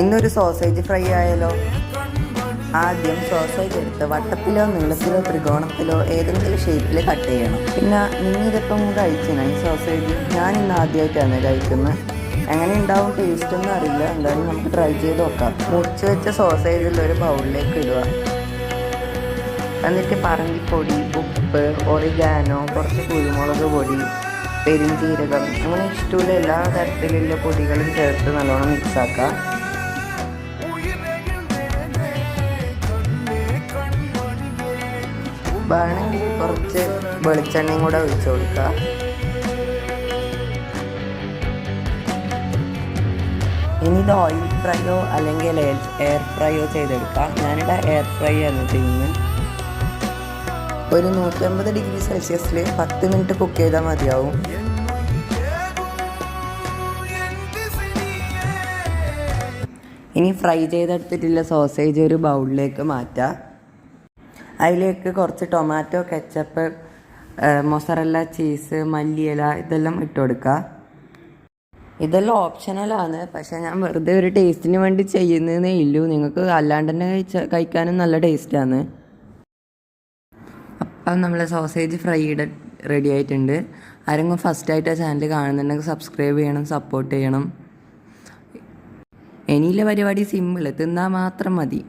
ഇന്നൊരു sausage fry ആയാലോ? ആദ്യം സോസേജ് എടുത്ത് വട്ടത്തിലോ നീളത്തിലോ ത്രികോണത്തിലോ ഏതെങ്കിലും ഷേപ്പിൽ കട്ട് ചെയ്യണം. പിന്നെ നിങ്ങളിതിപ്പം കഴിക്കണം ഈ സോസേജ്. ഞാൻ ഇന്ന് ആദ്യമായിട്ടാണ് കഴിക്കുന്നത്. എങ്ങനെ ഉണ്ടാവും ടേസ്റ്റ് ഒന്നും അറിയില്ല. എന്തായാലും നമുക്ക് ട്രൈ ചെയ്ത് നോക്കാം. മുറിച്ച് വെച്ച സോസേജിൽ ഒരു ബൗളിലേക്ക് ഇടുക. എന്നിട്ട് പറങ്കിപ്പൊടി, ഉപ്പ്, ഒറിഗാനോ, കുറച്ച് കുരുമുളക് പൊടി, പെരിഞ്ചീരകം, അങ്ങനെ ഇഷ്ടമുള്ള എല്ലാ തരത്തിലുള്ള പൊടികളും ചേർത്ത് നല്ലോണം മിക്സാക്കുക. വേണമെങ്കിൽ കുറച്ച് വെളിച്ചെണ്ണയും കൂടെ ഒഴിച്ചു കൊടുക്കുക. ഇനി ഇത് ഓയിൽ ഫ്രൈയോ അല്ലെങ്കിൽ എയർ ഫ്രൈയോ ചെയ്തെടുക്കാം. ഞാനിവിടെ എയർ ഫ്രൈ ആണ് ചെയ്യുന്നത്. ഒരു 150 ഡിഗ്രി സെൽഷ്യസിൽ 10 മിനിറ്റ് കുക്ക് ചെയ്താൽ മതിയാവും. ഇനി ഫ്രൈ ചെയ്തെടുത്തിട്ടുള്ള സോസേജ് ഒരു ബൗളിലേക്ക് മാറ്റുക. അതിലേക്ക് കുറച്ച് ടൊമാറ്റോ കെച്ചപ്പ്, മൊസറല്ല ചീസ്, മല്ലിയില ഇതെല്ലാം ഇട്ട് കൊടുക്കുക. ഇതെല്ലാം ഓപ്ഷണലാണ്, പക്ഷേ ഞാൻ വെറുതെ ഒരു ടേസ്റ്റിന് വേണ്ടി ചെയ്യുന്നതേ ഇല്ലൂ. നിങ്ങൾക്ക് അല്ലാണ്ട് തന്നെ കഴിക്കാനും നല്ല ടേസ്റ്റാണ്. അപ്പം നമ്മൾ സോസേജ് ഫ്രൈഡ് റെഡി ആയിട്ടുണ്ട്. ആരെങ്കിലും ഫസ്റ്റായിട്ട് ആ ചാനൽ കാണുന്നുണ്ടെങ്കിൽ സബ്സ്ക്രൈബ് ചെയ്യണം, സപ്പോർട്ട് ചെയ്യണം. ഇനിയുള്ള പരിപാടി സിമ്പിൾ, തിന്നാൽ മാത്രം മതി.